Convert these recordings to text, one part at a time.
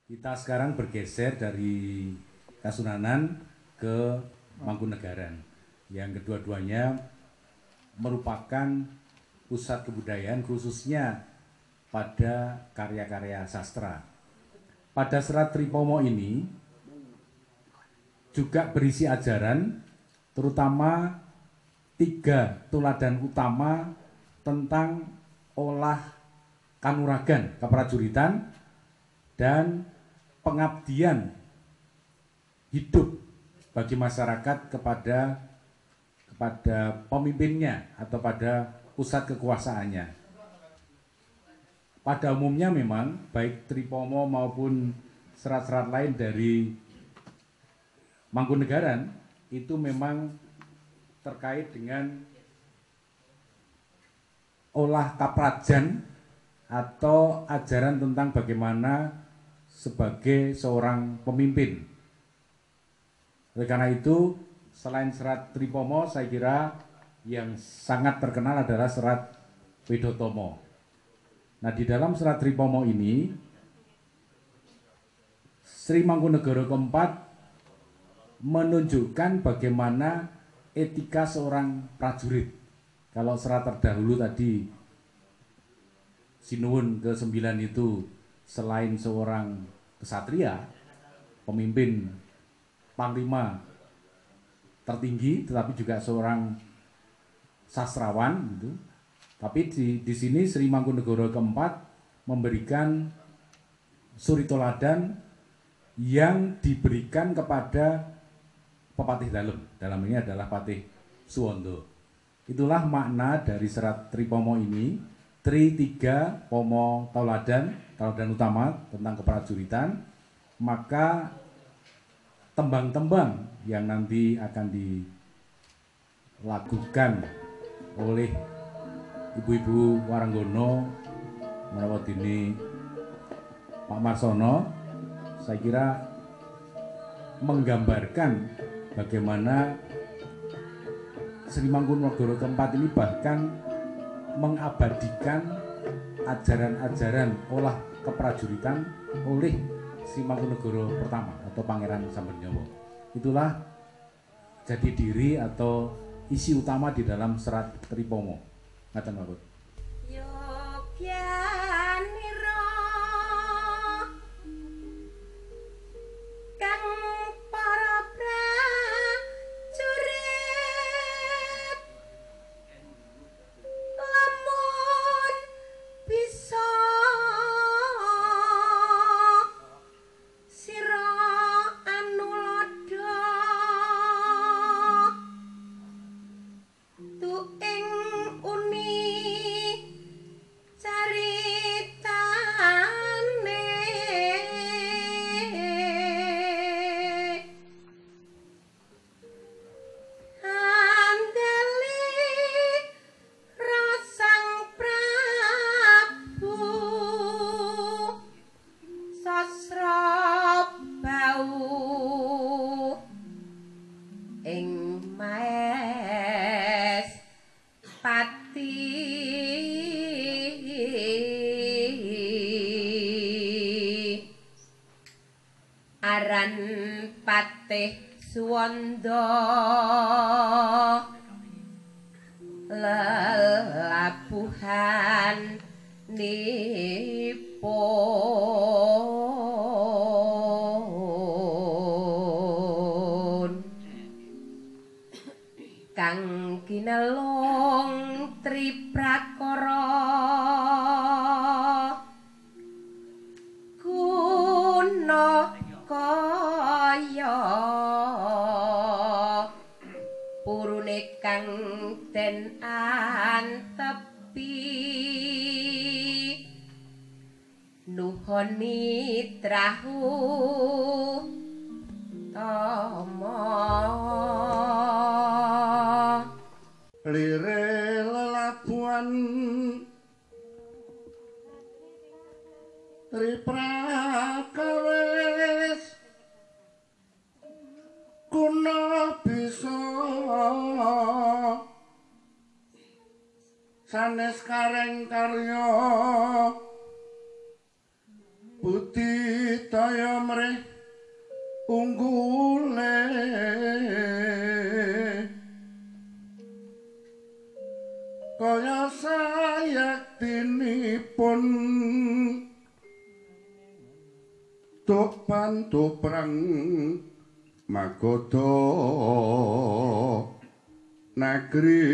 Kita sekarang bergeser dari Kasunanan ke Mangkunegaran, yang kedua-duanya merupakan pusat kebudayaan khususnya pada karya-karya sastra. Pada serat Tripomo ini juga berisi ajaran, terutama 3 teladan utama tentang olah kanuragan, keprajuritan, dan pengabdian hidup bagi masyarakat kepada pemimpinnya atau pada pusat kekuasaannya. Pada umumnya memang baik Tripomo maupun serat-serat lain dari Mangkunegaran itu memang terkait dengan olah kaprajan atau ajaran tentang bagaimana sebagai seorang pemimpin. Oleh karena itu, selain serat Tripomo, saya kira yang sangat terkenal adalah serat Widotomo. Nah, di dalam serat Tripomo ini, Sri Mangkunegara keempat menunjukkan bagaimana etika seorang prajurit. Kalau serat terdahulu tadi, Sinuwun ke-9 itu selain seorang kesatria, pemimpin panglima tertinggi, tetapi juga seorang sastrawan gitu. Tapi di sini Sri Mangkunegara keempat memberikan suri toladan yang diberikan kepada Pepatih Dalem. Dalam ini adalah Patih Suwondo. Itulah makna dari serat Tripomo ini. Tri 3 Pomo toladan utama tentang keprajuritan, maka tembang-tembang yang nanti akan dilakukan oleh ibu-ibu Waranggono merawat ini Pak Marsono, saya kira menggambarkan bagaimana Sri Mangkunegara keempat ini bahkan mengabadikan ajaran-ajaran olah keprajuritan oleh Sri Mangkunegara pertama atau Pangeran Sambernyawa. Itulah jati diri atau isi utama di dalam serat Tripomo. Ngaten mawon. Yogyaniro kang para prajurit lamun bisa sira anulodo tu ing uni caritane andali rasang Prabu sasra bau ing maes pati aran Patih Suwondo lelabuhan nipun kang kinelung triprakara guna kaya purune kang den antepi nuhoni trahu tama lire lelabuhan triprakawis kuna bisa sanes kareng karya budi daya mrih unggule kaya sayektinipun topan toprang magoda negeri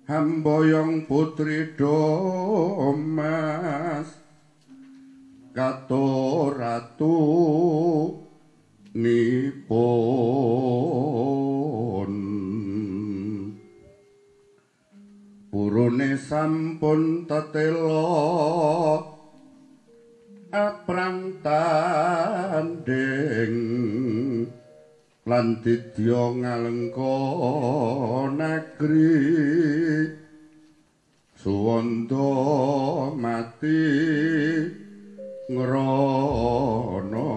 Hamboyong putri Domas kato ratu nipun purune sampun tetela aprang tanding lan didya ngalengka negeri suwanda mati ngrana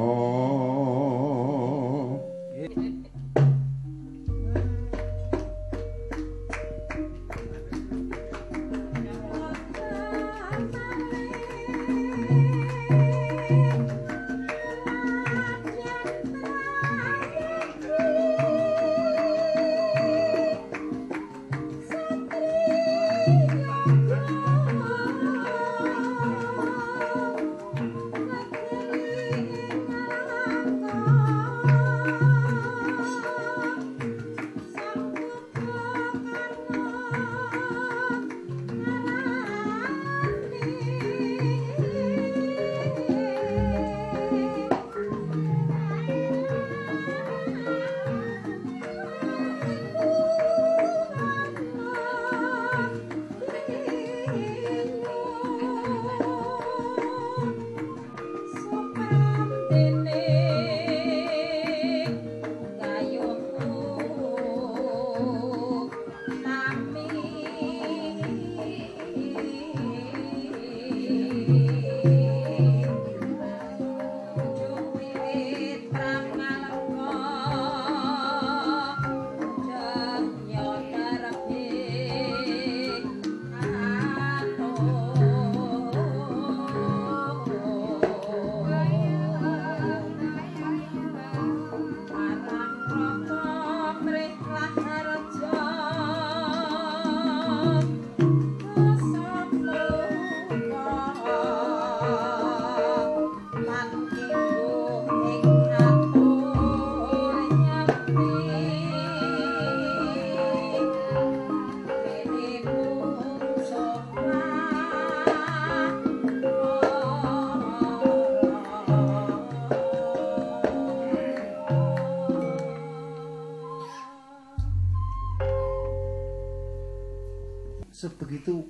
sebegitu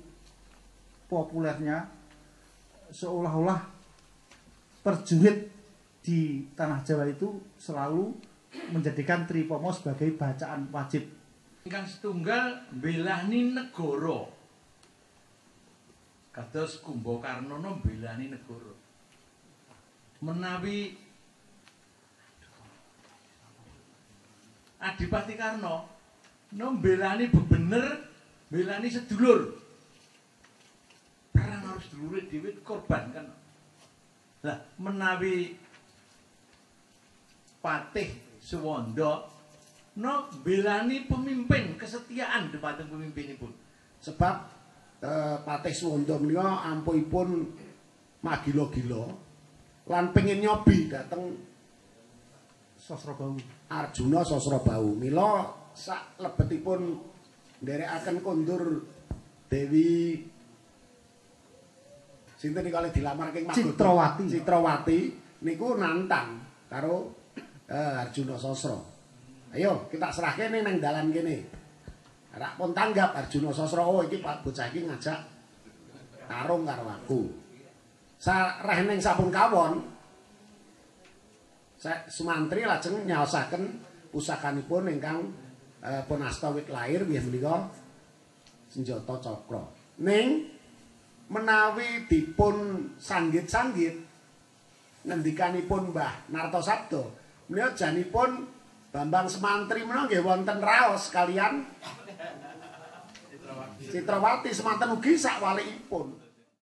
populernya seolah-olah perjurit di tanah Jawa itu selalu menjadikan Tripomo sebagai bacaan wajib. Ingkang setunggal mbelani negara. Kados Kumbakarna mbelani negara. Menawi Adipati Karna mbelani bebener, mbelani sedulur. Perang harus dulure dhewe korbankan. Lah menawi Patih Suwanda belani pemimpin, kesetiaan demateng pemimpinipun. Sebab Patih Suwanda menika ampuhipun magila-gila lan pengin nyobi dhateng Sosrobau. Arjuna Sosrobau. Mila sak lebetipun nderekaken kondur Dewi sinten iki kalih dilamarke Magoda Citrawati niku nantang karo Arjuna Sosra. Ayo kita serahke ning nang dalan kene. Rak pun tanggap Arjuna Sosra, oh iki Pak bocah iki ngajak tarung karo aku. Sareh ning sampun kawon Sumantri lajeng nyaosaken pusakanipun ingkang pun asta wit lair nggih menika senjata cakra. Ning menawi dipun sanggit-sanggit ngendikanipun Mbah Nartasabda menika janipun Bambang Semantri menika nggih wonten raos kalian Citrawati semanten ugi sak walikipun.